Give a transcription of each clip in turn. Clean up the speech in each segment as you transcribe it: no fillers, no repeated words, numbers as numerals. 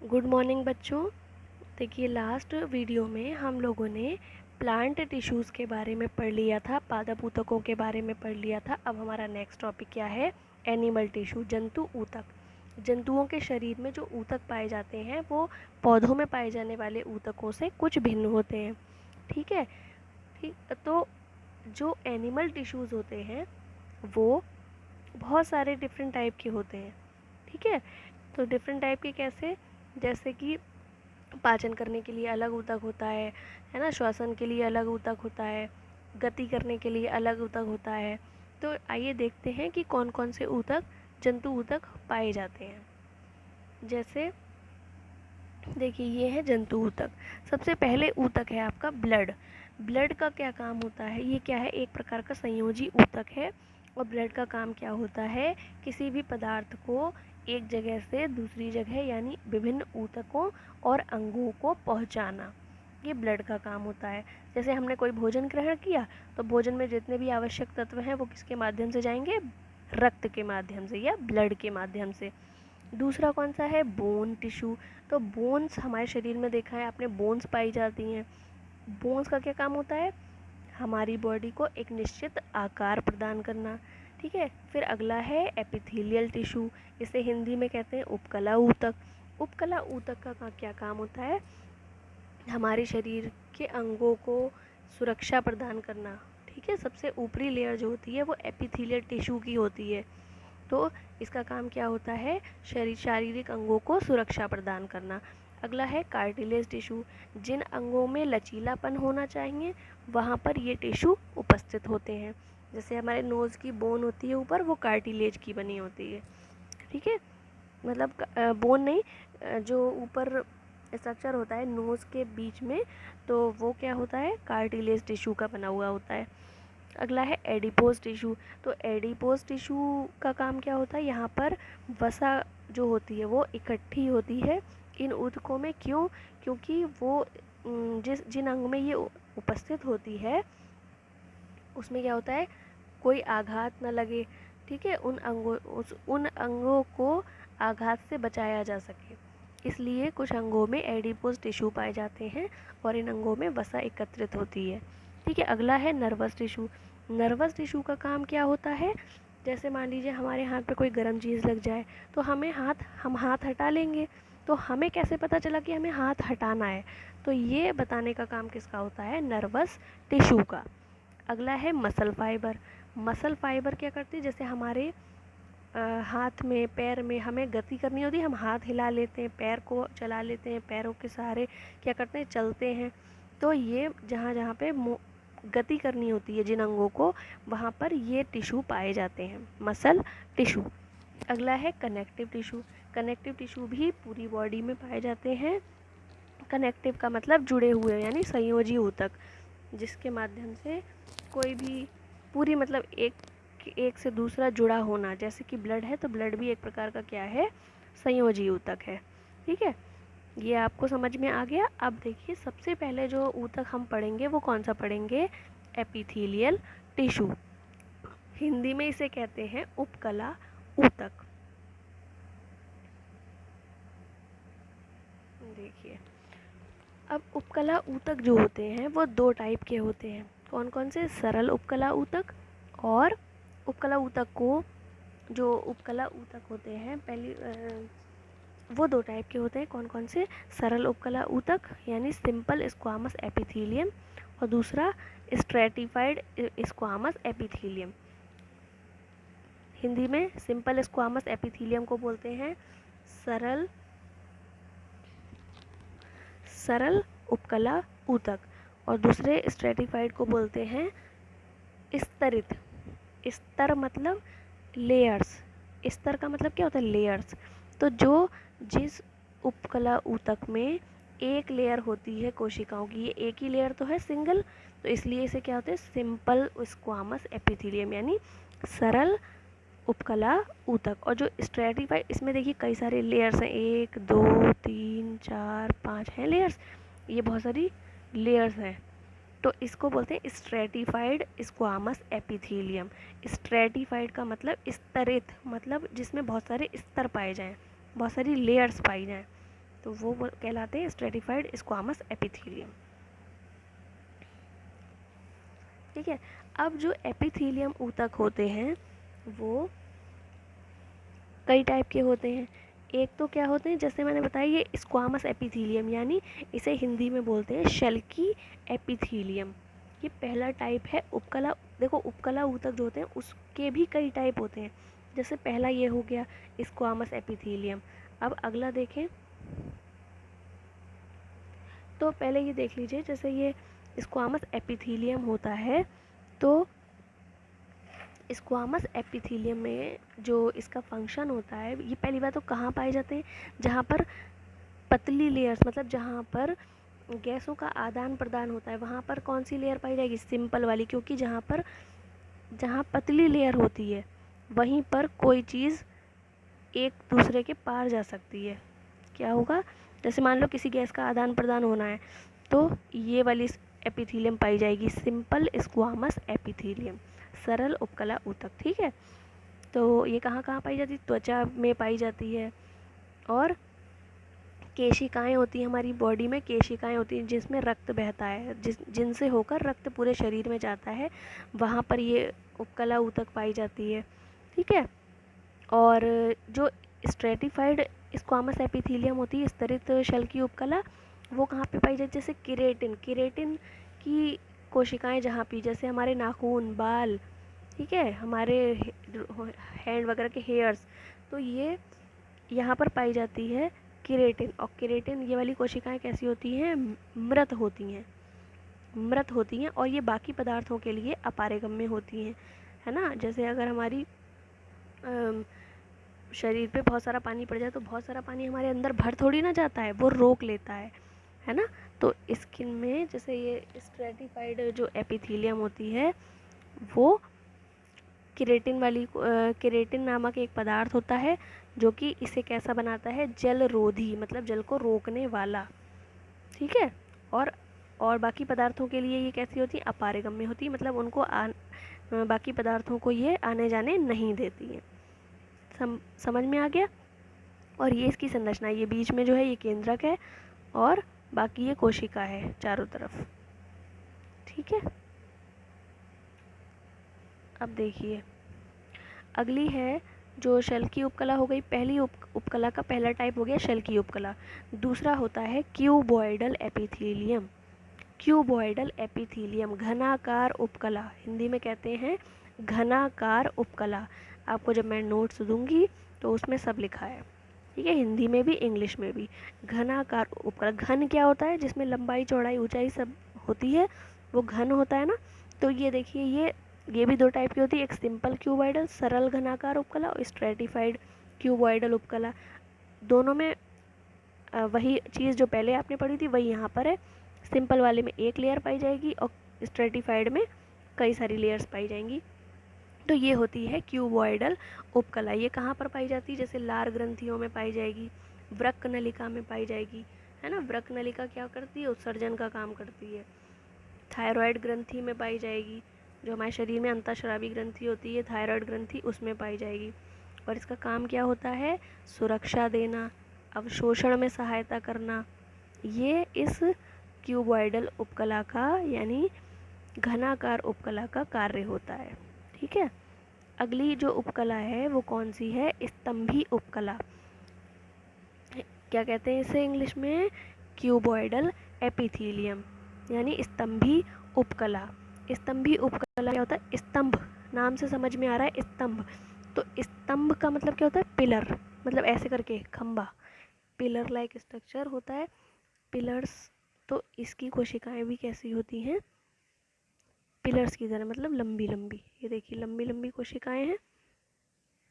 Good morning बच्चों। देखिए, last video में हम लोगों ने प्लांट टिश्यूज़ के बारे में पढ़ लिया था, पादप ऊतकों के बारे में पढ़ लिया था। अब हमारा नेक्स्ट टॉपिक क्या है? एनिमल टिश्यू, जंतु ऊतक। जंतुओं के शरीर में जो ऊतक पाए जाते हैं वो पौधों में पाए जाने वाले ऊतकों से कुछ भिन्न होते हैं। ठीक है। ठीक, तो जो एनिमल टिश्यूज़ होते हैं वो बहुत सारे डिफरेंट टाइप के होते हैं। ठीक है। तो डिफरेंट टाइप के कैसे? जैसे कि पाचन करने के लिए अलग ऊतक होता है ना, श्वसन के लिए अलग ऊतक होता है, गति करने के लिए अलग ऊतक होता है। तो आइए देखते हैं कि कौन कौन से ऊतक, जंतु ऊतक पाए जाते हैं। जैसे देखिए, ये है जंतु ऊतक। सबसे पहले ऊतक है आपका ब्लड। ब्लड का क्या काम होता है? ये क्या है? एक प्रकार का संयोजी ऊतक है। और ब्लड का काम क्या होता है? किसी भी पदार्थ को एक जगह से दूसरी जगह यानी विभिन्न ऊतकों और अंगों को पहुंचाना, ये ब्लड का काम होता है। जैसे हमने कोई भोजन ग्रहण किया तो भोजन में जितने भी आवश्यक तत्व हैं वो किसके माध्यम से जाएंगे? रक्त के माध्यम से या ब्लड के माध्यम से। दूसरा कौन सा है? Bone tissue. तो बोन्स हमारे शरीर में देखा है आपने, बोन्स पाई जाती हैं। बोन्स का क्या काम होता है? हमारी बॉडी को एक निश्चित आकार प्रदान करना। ठीक है। फिर अगला है एपिथेलियल टिश्यू, इसे हिंदी में कहते हैं उपकला ऊतक। उपकला ऊतक का क्या काम होता है? हमारे शरीर के अंगों को सुरक्षा प्रदान करना। ठीक है। सबसे ऊपरी लेयर जो होती है वो एपिथेलियल टिश्यू की होती है। तो इसका काम क्या होता है? शारीरिक अंगों को सुरक्षा प्रदान करना। अगला है कार्टिलेज टिश्यू। जिन अंगों में लचीलापन होना चाहिए वहाँ पर ये टिश्यू उपस्थित होते हैं। जैसे हमारे नोज़ की बोन होती है ऊपर, वो कार्टिलेज की बनी होती है। ठीक है। मतलब बोन नहीं, जो ऊपर स्ट्रक्चर होता है नोज़ के बीच में, तो वो क्या होता है? कार्टिलेज टिश्यू का बना हुआ होता है। अगला है एडिपोज टिश्यू। तो एडिपोज टिश्यू का काम क्या होता है? यहाँ पर वसा जो होती है वो इकट्ठी होती है इन ऊतकों में। क्यों? क्योंकि वो जिन अंग में ये उपस्थित होती है उसमें क्या होता है? कोई आघात न लगे। ठीक है। उन अंगों को आघात से बचाया जा सके, इसलिए कुछ अंगों में एडिपोज टिश्यू पाए जाते हैं और इन अंगों में वसा एकत्रित होती है। ठीक है। अगला है नर्वस टिश्यू। नर्वस टिश्यू का काम क्या होता है? जैसे मान लीजिए हमारे हाथ पे कोई गर्म चीज़ लग जाए तो हम हाथ हटा लेंगे। तो हमें कैसे पता चला कि हमें हाथ हटाना है? तो ये बताने का काम किसका होता है? नर्वस टिश्यू का। अगला है मसल फाइबर। मसल फाइबर क्या करती है? जैसे हमारे हाथ में, पैर में हमें गति करनी होती है, हम हाथ हिला लेते हैं, पैर को चला लेते हैं, पैरों के सहारे क्या करते हैं? चलते हैं। तो ये जहाँ जहाँ पे गति करनी होती है जिन अंगों को, वहाँ पर ये टिश्यू पाए जाते हैं, मसल टिश्यू। अगला है कनेक्टिव टिश्यू। कनेक्टिव टिश्यू भी पूरी बॉडी में पाए जाते हैं। कनेक्टिव का मतलब जुड़े हुए यानी संयोजी ऊतक, जिसके माध्यम से कोई भी पूरी मतलब एक से दूसरा जुड़ा होना। जैसे कि ब्लड है तो ब्लड भी एक प्रकार का क्या है? संयोजी ऊतक है। ठीक है। ये आपको समझ में आ गया। अब देखिए, सबसे पहले जो ऊतक हम पढ़ेंगे वो कौन सा पढ़ेंगे? Epithelial tissue. हिंदी में इसे कहते हैं उपकला ऊतक। देखिए, अब उपकला ऊतक जो होते हैं वो दो टाइप के होते हैं। कौन कौन से? सरल उपकला ऊतक और उपकला ऊतक को, जो उपकला ऊतक होते हैं वो दो टाइप के होते हैं। कौन कौन से? सरल उपकला ऊतक यानी सिंपल स्क्वामस एपिथेलियम, और दूसरा स्ट्रेटिफाइड स्क्वामस एपिथेलियम। हिंदी में सिंपल स्क्वामस एपिथेलियम को बोलते हैं सरल उपकला ऊतक, और दूसरे स्ट्रेटिफाइड को बोलते हैं स्तरित। स्तर मतलब लेयर्स। स्तर का मतलब क्या होता है? लेयर्स। तो जिस उपकला ऊतक में एक लेयर होती है कोशिकाओं की, ये एक ही लेयर तो है, सिंगल, तो इसलिए इसे क्या होता है? सिंपल स्क्वामस एपिथेलियम यानी सरल उपकला ऊतक। और जो स्ट्रेटिफाइड, इसमें देखिए कई सारे लेयर्स हैं, 1 2 3 4 5 हैं लेयर्स, ये बहुत सारी लेयर्स हैं। तो इसको बोलते हैं स्ट्रेटिफाइड स्क्वामस एपिथेलियम। स्ट्रेटिफाइड का मतलब स्तरित, मतलब जिसमें बहुत सारे स्तर पाए जाएं, बहुत सारी लेयर्स पाई जाएं। तो वो कहलाते हैं स्ट्रेटिफाइड स्क्वामस एपिथेलियम। ठीक है। अब जो एपिथेलियम ऊतक होते हैं वो कई टाइप के होते हैं। एक तो क्या होते हैं, जैसे मैंने बताया ये स्क्वामस एपिथेलियम, यानी इसे हिंदी में बोलते हैं शल्की एपिथेलियम। ये पहला टाइप है। उपकला, देखो उपकला ऊतक जो होते हैं उसके भी कई टाइप होते हैं। जैसे पहला ये हो गया स्क्वामस एपिथेलियम। अब अगला देखें तो पहले ये देख लीजिए, जैसे ये स्क्वामस एपिथेलियम होता है तो स्क्वामस एपिथेलियम में जो इसका फंक्शन होता है, ये पहली बात तो कहाँ पाए जाते हैं, जहाँ पर पतली लेयर्स, मतलब जहाँ पर गैसों का आदान प्रदान होता है वहाँ पर कौन सी लेयर पाई जाएगी, सिंपल वाली, क्योंकि जहाँ पतली लेयर होती है वहीं पर कोई चीज़ एक दूसरे के पार जा सकती है। क्या होगा, जैसे मान लो किसी गैस का आदान प्रदान होना है तो ये वाली एपिथेलियम पाई जाएगी, सिंपल स्क्वामस एपिथेलियम, सरल उपकला ऊतक। ठीक है। तो ये कहाँ कहाँ पाई जाती है, त्वचा में पाई जाती है, और केशिकाएं होती हैं हमारी बॉडी में, केशिकाएं होती हैं जिसमें रक्त बहता है, जिनसे होकर रक्त पूरे शरीर में जाता है, वहाँ पर ये उपकला ऊतक पाई जाती है। ठीक है। और जो स्ट्रेटिफाइड स्क्वामस एपिथेलियम होती है, स्तरित शल की उपकला, वो कहाँ पे पाई जाती है, जैसे केरेटिन की कोशिकाएं जहाँ पे, जैसे हमारे नाखून, बाल, ठीक है, हमारे हैंड वगैरह के हेयर्स, तो ये यहाँ पर पाई जाती है केरेटिन। और केरेटिन ये वाली कोशिकाएं कैसी होती हैं, मृत होती हैं और ये बाकी पदार्थों के लिए अपारगम्य होती हैं, है ना। जैसे अगर हमारी शरीर पे बहुत सारा पानी पड़ जाए तो बहुत सारा पानी हमारे अंदर भर थोड़ी ना जाता है, वो रोक लेता है ना। तो स्किन में जैसे ये स्ट्रेटिफाइड जो एपिथेलियम होती है वो केरेटिन नामक एक पदार्थ होता है जो कि इसे कैसा बनाता है, जल रोधी, मतलब जल को रोकने वाला। ठीक है। और बाकी पदार्थों के लिए ये कैसी होती है, अपारगम्य होती है, मतलब उनको बाकी पदार्थों को ये आने जाने नहीं देती है। समझ में आ गया। और ये इसकी संरचना, ये बीच में जो है ये केंद्रक है और बाकी ये कोशिका है चारों तरफ। ठीक है। अब देखिए अगली है जो शल की उपकला हो गई। पहली उपकला का पहला टाइप हो गया शल की उपकला। दूसरा होता है क्यूबॉइडल एपिथेलियम। क्यूबॉइडल एपिथेलियम, घनाकार उपकला, हिंदी में कहते हैं घनाकार उपकला। आपको जब मैं नोट्स दूंगी तो उसमें सब लिखा है। ठीक है, हिंदी में भी इंग्लिश में भी। घनाकार उपकला, घन क्या होता है, जिसमें लंबाई चौड़ाई ऊंचाई सब होती है, वो घन होता है ना। तो ये देखिए ये भी दो टाइप की होती है, एक सिंपल क्यूबॉइडल सरल घनाकार उपकला और स्ट्रेटिफाइड क्यूबॉइडल उपकला। दोनों में वही चीज़ जो पहले आपने पढ़ी थी वही यहाँ पर है। सिंपल वाले में एक लेयर पाई जाएगी और स्ट्रेटिफाइड में कई सारी लेयर्स पाई जाएंगी। तो ये होती है क्यूबॉइडल उपकला। ये कहाँ पर पाई जाती है, जैसे लार ग्रंथियों में पाई जाएगी, वृक्क नलिका में पाई जाएगी, है ना। वृक्क नलिका क्या करती है, उत्सर्जन का काम करती है। थायराइड ग्रंथि में पाई जाएगी, जो हमारे शरीर में अंतःस्रावी ग्रंथि होती है थायराइड ग्रंथि, उसमें पाई जाएगी। और इसका काम क्या होता है, सुरक्षा देना, अवशोषण में सहायता करना। ये इस क्यूबॉइडल उपकला का यानी घनाकार उपकला का कार्य होता है। ठीक है। अगली जो उपकला है वो कौन सी है, स्तंभी उपकला। क्या कहते हैं इसे इंग्लिश में, क्यूबॉइडल एपिथेलियम, यानी स्तंभी उपकला। स्तंभी उपकला क्या होता है, स्तंभ, नाम से समझ में आ रहा है स्तंभ। तो स्तंभ का मतलब क्या होता है, पिलर, मतलब ऐसे करके खंबा, पिलर लाइक स्ट्रक्चर होता है, पिलर्स। तो इसकी कोशिकाएं भी कैसी होती हैं, पिलर्स की तरह, मतलब लंबी लंबी। ये देखिए लंबी लंबी कोशिकाएं हैं,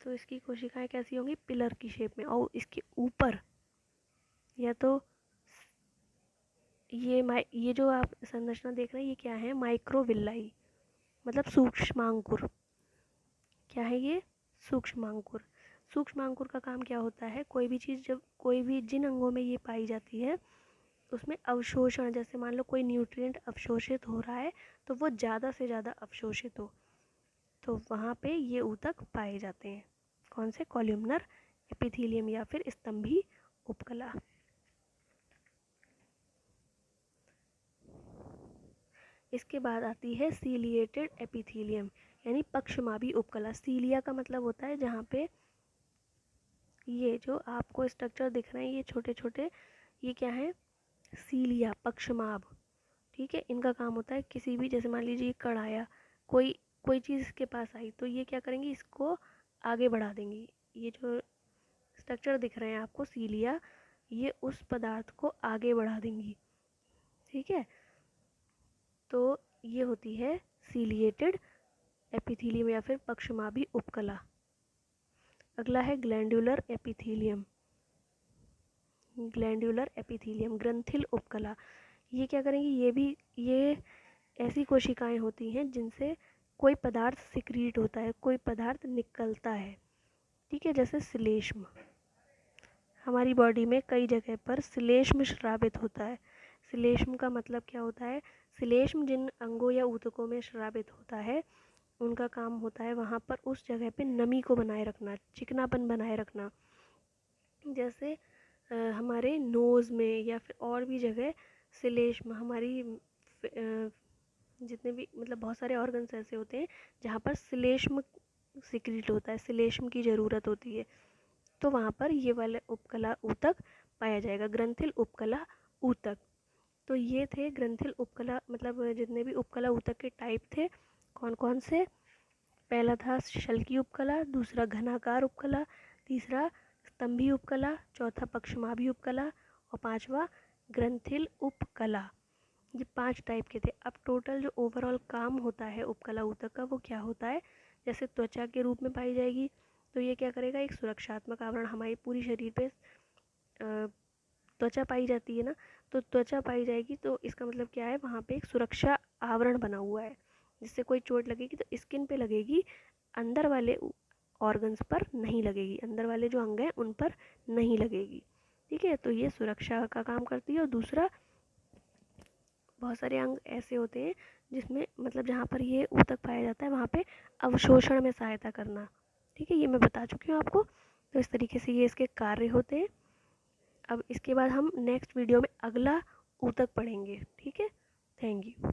तो इसकी कोशिकाएं कैसी होंगी, पिलर की शेप में। और इसके ऊपर या तो ये जो आप संरचना देख रहे हैं ये क्या है, माइक्रोविल्लाई, मतलब सूक्ष्मांकुर। क्या है ये, सूक्ष्मांकुर। सूक्ष्मांकुर का काम क्या होता है, कोई भी चीज़ जब कोई भी जिन अंगों में ये पाई जाती है उसमें अवशोषण, जैसे मान लो कोई न्यूट्रिएंट अवशोषित हो रहा है तो वो ज़्यादा से ज़्यादा अवशोषित हो, तो वहाँ पे ये ऊतक पाए जाते हैं। कौन से, कॉलमनर एपिथेलियम या फिर स्तंभी उपकला। इसके बाद आती है सीलिएटेड एपिथीलियम यानी पक्षमाभी उपकला। सीलिया का मतलब होता है जहाँ पे ये जो आपको स्ट्रक्चर दिख रहे हैं ये छोटे छोटे, ये क्या है, सीलिया, पक्षमाभ। ठीक है, इनका काम होता है किसी भी, जैसे मान लीजिए कढ़ाया, कोई कोई चीज़ इसके पास आई तो ये क्या करेंगी, इसको आगे बढ़ा देंगी। ये जो स्ट्रक्चर दिख रहे हैं आपको सीलिया, ये उस पदार्थ को आगे बढ़ा देंगी। ठीक है, तो ये होती है सीलिएटेड एपिथीलियम या फिर पक्षमाभी उपकला। अगला है ग्लैंडुलर एपिथीलियम। ग्लैंडुलर एपिथीलियम, ग्रंथिल उपकला। ये क्या करेंगी, ये ऐसी कोशिकाएं होती हैं जिनसे कोई पदार्थ सिक्रीट होता है, कोई पदार्थ निकलता है। ठीक है, जैसे श्लेष्म, हमारी बॉडी में कई जगह पर श्लेष्म स्रावित होता है। श्लेष्म का मतलब क्या होता है, श्लेष्म जिन अंगों या ऊतकों में स्रावित होता है उनका काम होता है वहाँ पर उस जगह पे नमी को बनाए रखना, चिकनापन बनाए रखना। जैसे हमारे नोज़ में या फिर और भी जगह श्लेष्म, हमारी जितने भी मतलब बहुत सारे ऑर्गन्स ऐसे होते हैं जहाँ पर श्लेष्म सिक्रीट होता है, श्लेष्म की ज़रूरत होती है, तो वहाँ पर ये वाले उपकला ऊतक पाया जाएगा, ग्रंथिल उपकला ऊतक। तो ये थे ग्रंथिल उपकला, मतलब जितने भी उपकला ऊतक के टाइप थे, कौन कौन से। पहला था शल्की उपकला, दूसरा घनाकार उपकला, तीसरा स्तंभी उपकला, चौथा पक्षमाभी उपकला और पांचवा ग्रंथिल उपकला। ये 5 टाइप के थे। अब टोटल जो ओवरऑल काम होता है उपकला ऊतक का वो क्या होता है, जैसे त्वचा के रूप में पाई जाएगी तो ये क्या करेगा, एक सुरक्षात्मक आवरण, हमारी पूरी शरीर पे त्वचा पाई जाती है ना, तो त्वचा पाई जाएगी तो इसका मतलब क्या है, वहाँ पे एक सुरक्षा आवरण बना हुआ है जिससे कोई चोट लगेगी तो स्किन पे लगेगी, अंदर वाले ऑर्गन्स पर नहीं लगेगी, अंदर वाले जो अंग हैं उन पर नहीं लगेगी। ठीक है, तो ये सुरक्षा का काम करती है। और दूसरा, बहुत सारे अंग ऐसे होते हैं जिसमें मतलब जहाँ पर ये ऊतक पाया जाता है वहाँ पे अवशोषण में सहायता करना। ठीक है, ये मैं बता चुकी हूँ आपको। तो इस तरीके से ये इसके कार्य होते हैं। अब इसके बाद हम नेक्स्ट वीडियो में अगला ऊतक पढ़ेंगे। ठीक है, थैंक यू।